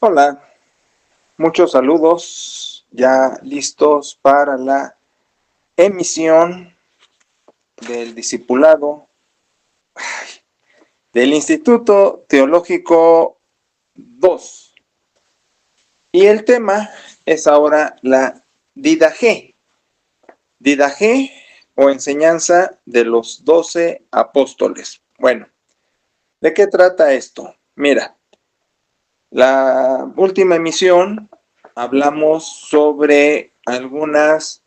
Hola, muchos saludos ya listos para la emisión del discipulado del Instituto Teológico 2. Y el tema es ahora la Didaje. Didaje o enseñanza de los 12 apóstoles. Bueno, ¿de qué trata esto? Mira, la última emisión hablamos sobre algunas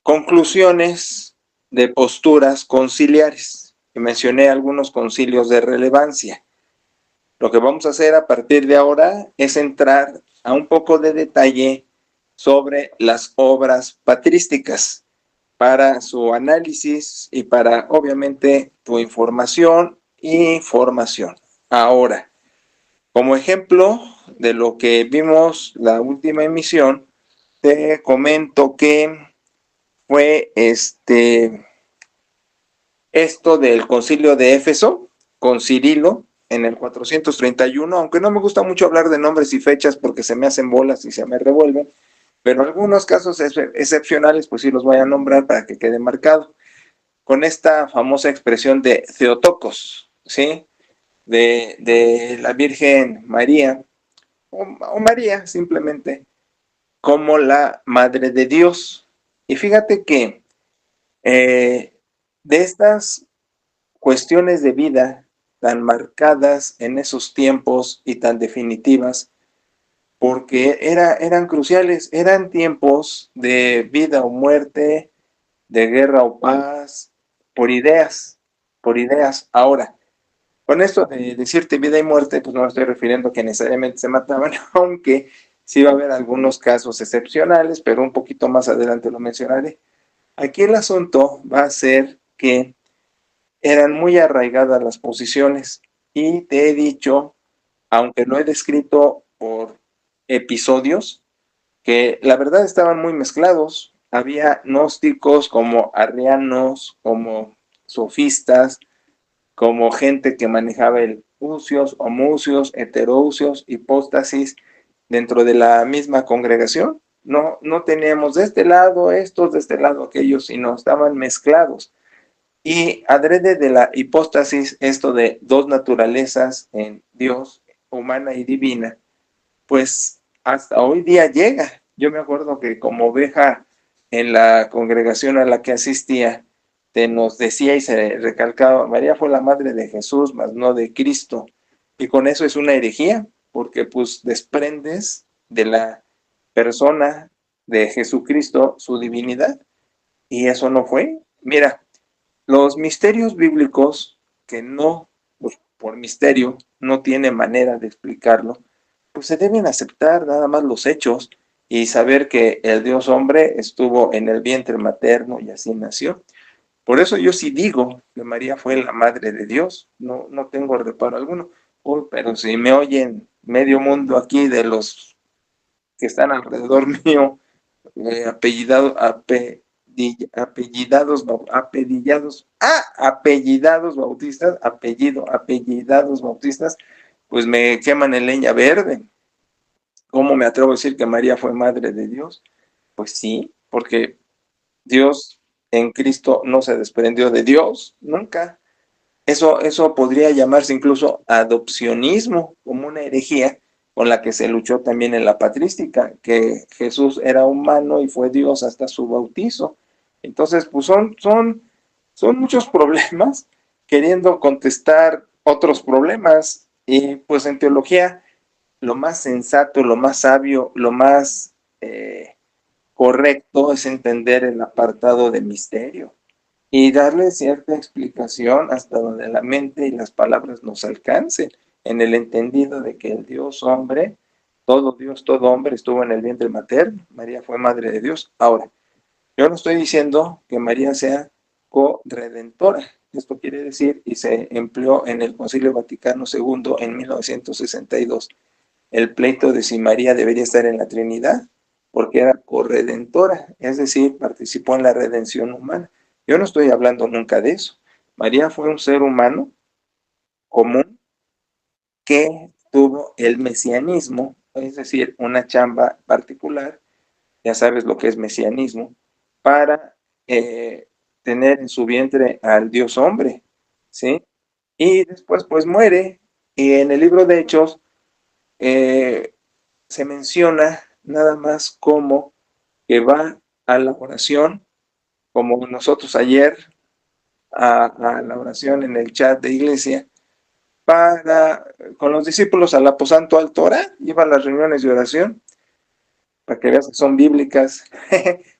conclusiones de posturas conciliares. Y mencioné algunos concilios de relevancia. Lo que vamos a hacer a partir de ahora es entrar a un poco de detalle sobre las obras patrísticas para su análisis y para, obviamente, tu información y formación. Ahora, como ejemplo de lo que vimos la última emisión, te comento que fue esto del concilio de Éfeso con Cirilo en el 431, aunque no me gusta mucho hablar de nombres y fechas porque se me hacen bolas y se me revuelven, pero algunos casos excepcionales pues sí los voy a nombrar para que quede marcado. Con esta famosa expresión de Theotokos, ¿sí? De la Virgen María, o María simplemente, como la Madre de Dios. Y fíjate que de estas cuestiones de vida tan marcadas en esos tiempos y tan definitivas, porque eran cruciales, eran tiempos de vida o muerte, de guerra o paz, por ideas, por ideas. Ahora, con esto de decirte vida y muerte, pues no me estoy refiriendo a que necesariamente se mataban, aunque sí va a haber algunos casos excepcionales, pero un poquito más adelante lo mencionaré. Aquí el asunto va a ser que eran muy arraigadas las posiciones y te he dicho, aunque lo he descrito por episodios, que la verdad estaban muy mezclados. Había gnósticos como arrianos, como sofistas, como gente que manejaba el usios, homusios, heterousios, hipóstasis dentro de la misma congregación. No teníamos de este lado estos, de este lado aquellos, sino estaban mezclados. Y adrede de la hipóstasis, esto de dos naturalezas en Dios, humana y divina, pues hasta hoy día llega. Yo me acuerdo que como oveja en la congregación a la que asistía, te nos decía y se recalcaba, María fue la madre de Jesús, mas no de Cristo. Y con eso es una herejía, porque pues desprendes de la persona de Jesucristo su divinidad. Y eso no fue. Mira, los misterios bíblicos, que no, pues, por misterio, no tiene manera de explicarlo, pues se deben aceptar nada más los hechos y saber que el Dios hombre estuvo en el vientre materno y así nació. Por eso yo sí digo que María fue la madre de Dios, no tengo reparo alguno. Oh, pero si me oyen medio mundo aquí de los que están alrededor mío, apellidados, apellidados bautistas, apellidados bautistas, pues me queman en leña verde. ¿Cómo me atrevo a decir que María fue madre de Dios? Pues sí, porque Dios en Cristo no se desprendió de Dios, nunca. Eso podría llamarse incluso adopcionismo, como una herejía con la que se luchó también en la patrística, que Jesús era humano y fue Dios hasta su bautizo. Entonces, pues son muchos problemas queriendo contestar otros problemas. Y pues en teología, lo más sensato, lo más sabio, lo más correcto es entender el apartado de misterio y darle cierta explicación hasta donde la mente y las palabras nos alcancen, en el entendido de que el Dios hombre, Dios, todo hombre, estuvo en el vientre materno. María fue madre de Dios. Ahora, yo no estoy diciendo que María sea corredentora. Esto quiere decir, y se empleó en el Concilio Vaticano II en 1962, el pleito de si María debería estar en la Trinidad, porque era corredentora, es decir, participó en la redención humana. Yo no estoy hablando nunca de eso. María fue un ser humano común que tuvo el mesianismo, es decir, una chamba particular, ya sabes lo que es mesianismo, para tener en su vientre al Dios hombre, ¿sí? Y después pues muere, y en el libro de Hechos eh, se menciona nada más como que va a la oración, como nosotros ayer, a la oración en el chat de iglesia, para con los discípulos al aposanto al Torah, iba a las reuniones de oración, para que veas que son bíblicas.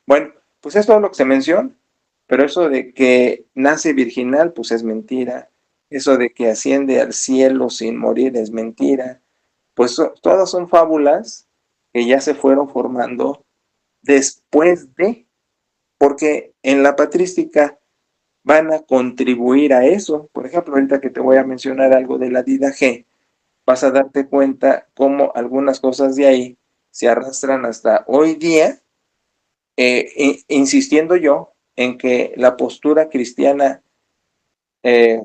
Bueno, pues es todo lo que se menciona, pero eso de que nace virginal, pues es mentira. Eso de que asciende al cielo sin morir es mentira. Pues todas son fábulas que ya se fueron formando después de, porque en la patrística van a contribuir a eso. Por ejemplo, ahorita que te voy a mencionar algo de la Didache, vas a darte cuenta cómo algunas cosas de ahí se arrastran hasta hoy día, insistiendo yo en que la postura cristiana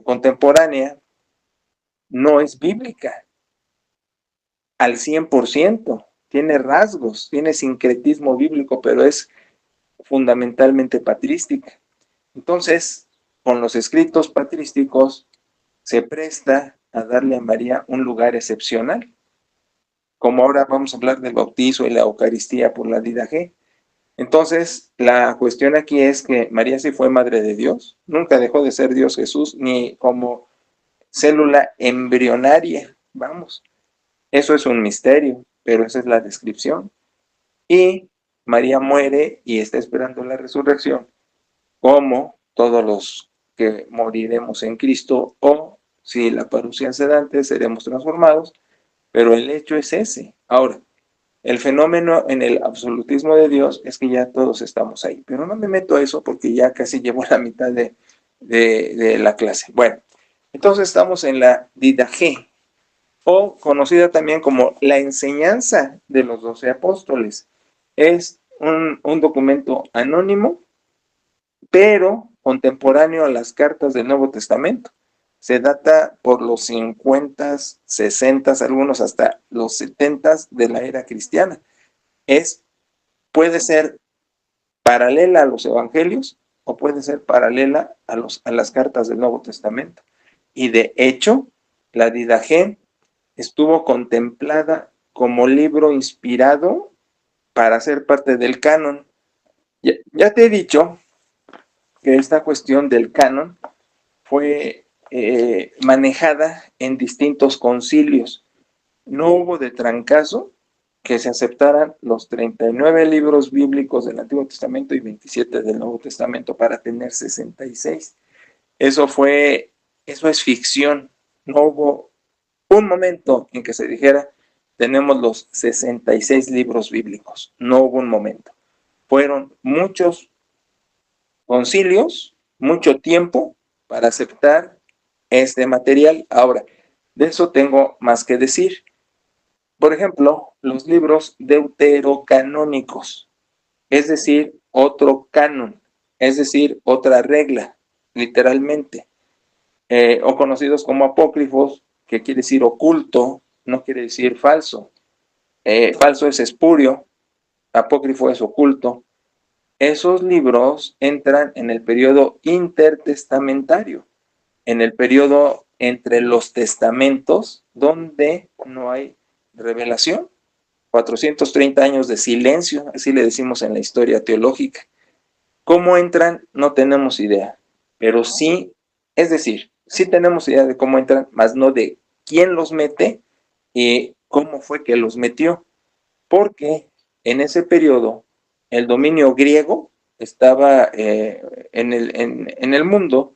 contemporánea no es bíblica al 100%, tiene rasgos, tiene sincretismo bíblico, pero es fundamentalmente patrística. Entonces, con los escritos patrísticos se presta a darle a María un lugar excepcional, como ahora vamos a hablar del bautizo y la Eucaristía por la Didache. Entonces, la cuestión aquí es que María sí fue madre de Dios, nunca dejó de ser Dios Jesús, ni como célula embrionaria, vamos, eso es un misterio, pero esa es la descripción. Y María muere y está esperando la resurrección, como todos los que moriremos en Cristo, o si la parucía sedante seremos transformados, pero el hecho es ese. Ahora, el fenómeno en el absolutismo de Dios es que ya todos estamos ahí, pero no me meto a eso porque ya casi llevo la mitad de la clase. Bueno, entonces estamos en la Didache, o conocida también como la enseñanza de los 12 apóstoles. Es un documento anónimo, pero contemporáneo a las cartas del Nuevo Testamento. Se data por los 50, 60, algunos hasta los 70 de la era cristiana. Puede ser paralela a los evangelios o puede ser paralela a las cartas del Nuevo Testamento. Y de hecho, la Didache estuvo contemplada como libro inspirado para ser parte del canon. Ya te he dicho que esta cuestión del canon fue manejada en distintos concilios. No hubo de trancazo que se aceptaran los 39 libros bíblicos del Antiguo Testamento y 27 del Nuevo Testamento para tener 66. Eso es ficción. No hubo un momento en que se dijera tenemos los 66 libros bíblicos. No hubo un momento. Fueron muchos concilios, mucho tiempo para aceptar este material. Ahora, de eso tengo más que decir. Por ejemplo, los libros deuterocanónicos, es decir, otro canon, es decir, otra regla, literalmente, o conocidos como apócrifos, que quiere decir oculto, no quiere decir falso. Falso es espurio, apócrifo es oculto. Esos libros entran en el periodo intertestamentario, en el periodo entre los testamentos, donde no hay revelación. 430 años de silencio, así le decimos en la historia teológica. ¿Cómo entran? No tenemos idea, pero sí, es decir, sí tenemos idea de cómo entran, más no de quién los mete y cómo fue que los metió, porque en ese periodo el dominio griego estaba en el mundo,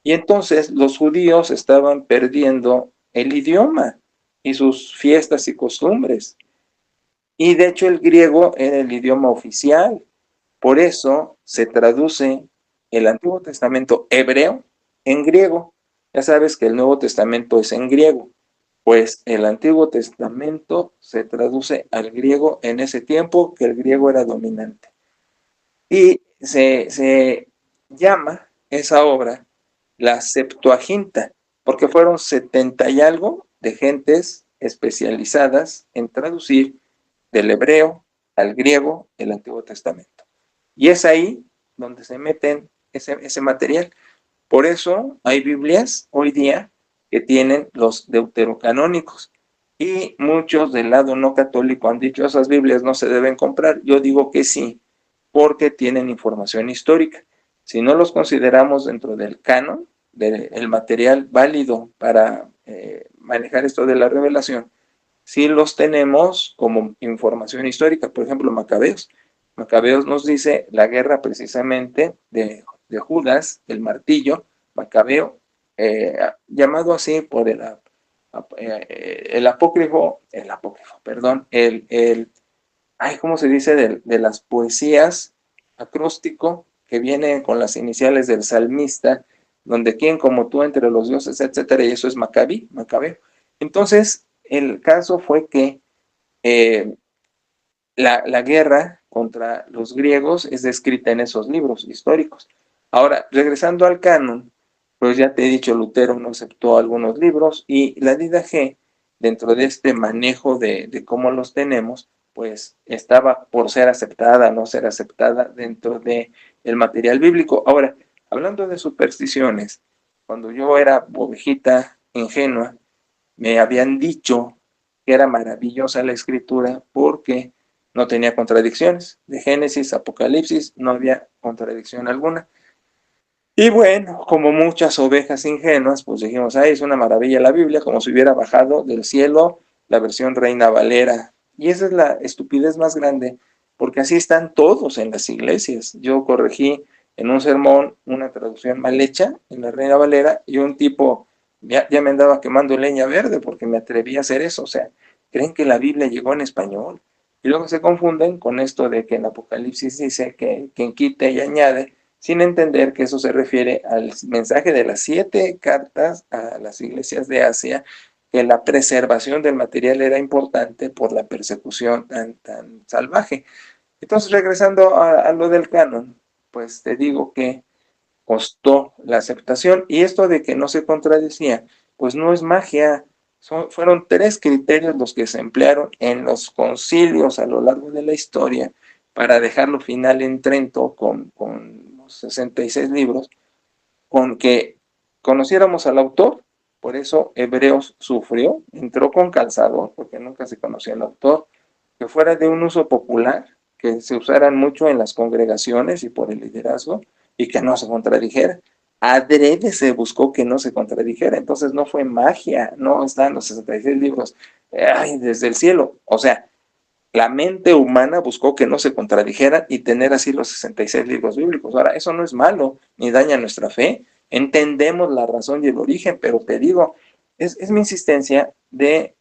y entonces los judíos estaban perdiendo el idioma y sus fiestas y costumbres. Y de hecho el griego era el idioma oficial. Por eso se traduce el Antiguo Testamento hebreo en griego. Ya sabes que el Nuevo Testamento es en griego. Pues el Antiguo Testamento se traduce al griego en ese tiempo que el griego era dominante. Y se llama esa obra la Septuaginta, porque fueron 70 y algo de gentes especializadas en traducir del hebreo al griego el Antiguo Testamento. Y es ahí donde se meten ese material. Por eso hay Biblias hoy día que tienen los deuterocanónicos. Y muchos del lado no católico han dicho esas Biblias no se deben comprar. Yo digo que sí, porque tienen información histórica. Si no los consideramos dentro del canon, del material válido para manejar esto de la revelación, sí los tenemos como información histórica. Por ejemplo, Macabeos. Macabeos nos dice la guerra precisamente de Judas, el martillo, Macabeo, llamado así por el apócrifo, perdón, ¿cómo se dice? De las poesías acróstico que viene con las iniciales del salmista, donde quien como tú entre los dioses, etcétera, y eso es Macabeo. Entonces, el caso fue que la guerra contra los griegos es descrita en esos libros históricos. Ahora, regresando al canon, pues ya te he dicho, Lutero no aceptó algunos libros y la Didache, dentro de este manejo de cómo los tenemos, pues estaba por ser aceptada, no ser aceptada dentro del material bíblico. Ahora, hablando de supersticiones, cuando yo era ovejita ingenua, me habían dicho que era maravillosa la escritura porque no tenía contradicciones. De Génesis, Apocalipsis, no había contradicción alguna. Y bueno, como muchas ovejas ingenuas, pues dijimos, es una maravilla la Biblia, como si hubiera bajado del cielo la versión Reina Valera. Y esa es la estupidez más grande, porque así están todos en las iglesias. Yo corregí en un sermón una traducción mal hecha en la Reina Valera y un tipo ya me andaba quemando leña verde porque me atreví a hacer eso. O sea, creen que la Biblia llegó en español. Y luego se confunden con esto de que en Apocalipsis dice que quien quita y añade, sin entender que eso se refiere al mensaje de las 7 cartas a las iglesias de Asia, que la preservación del material era importante por la persecución tan salvaje. Entonces, regresando a lo del canon, pues te digo que costó la aceptación y esto de que no se contradecía, pues no es magia. Fueron 3 criterios los que se emplearon en los concilios a lo largo de la historia para dejarlo final en Trento con 66 libros, con que conociéramos al autor. Por eso Hebreos sufrió, entró con calzador, porque nunca se conocía el autor, que fuera de un uso popular, que se usaran mucho en las congregaciones y por el liderazgo, y que no se contradijera. Adrede se buscó que no se contradijera, entonces no fue magia, no están los 66 libros desde el cielo. O sea, la mente humana buscó que no se contradijeran y tener así los 66 libros bíblicos. Ahora, eso no es malo, ni daña nuestra fe. Entendemos la razón y el origen, pero te digo, es mi insistencia de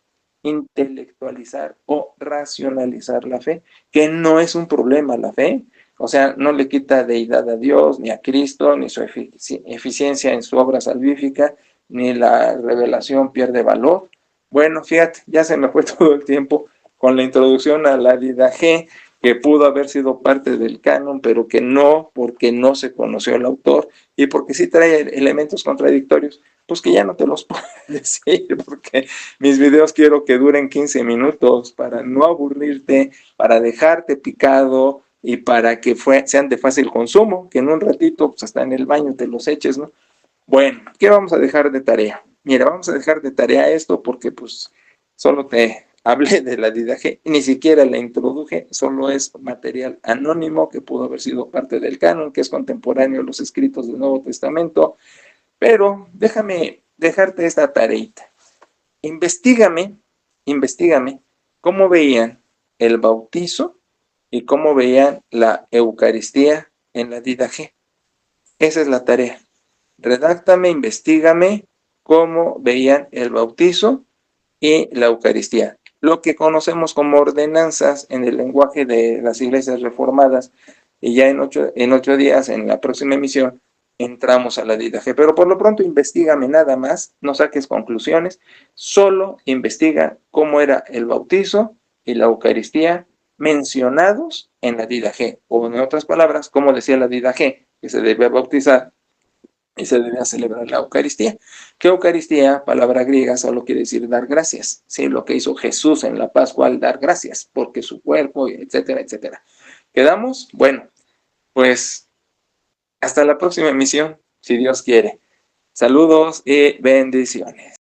intelectualizar o racionalizar la fe, que no es un problema la fe. O sea, no le quita deidad a Dios, ni a Cristo, ni su eficiencia en su obra salvífica, ni la revelación pierde valor. Bueno, fíjate, ya se me fue todo el tiempo con la introducción a la Didache, que pudo haber sido parte del canon, pero que no, porque no se conoció el autor y porque sí trae elementos contradictorios, pues que ya no te los puedo decir, porque mis videos quiero que duren 15 minutos para no aburrirte, para dejarte picado y para que sean de fácil consumo, que en un ratito, pues hasta en el baño te los eches, ¿no? Bueno, ¿qué vamos a dejar de tarea? Mira, vamos a dejar de tarea esto porque pues solo te hablé de la Didache, ni siquiera la introduje, solo es material anónimo que pudo haber sido parte del canon, que es contemporáneo a los escritos del Nuevo Testamento, pero déjame dejarte esta tareita. Investígame cómo veían el bautizo y cómo veían la Eucaristía en la Didache. Esa es la tarea. Redáctame, investígame cómo veían el bautizo y la Eucaristía. Lo que conocemos como ordenanzas en el lenguaje de las iglesias reformadas, y ya en 8 días, en la próxima emisión, entramos a la Didache. Pero por lo pronto, investígame nada más, no saques conclusiones, solo investiga cómo era el bautizo y la Eucaristía mencionados en la Didache, o en otras palabras, cómo decía la Didache, que se debe bautizar y se debe celebrar la Eucaristía. Que Eucaristía, palabra griega, solo quiere decir dar gracias. Sí, lo que hizo Jesús en la Pascua al dar gracias, porque su cuerpo, etcétera, etcétera. ¿Quedamos? Bueno, pues hasta la próxima emisión, si Dios quiere. Saludos y bendiciones.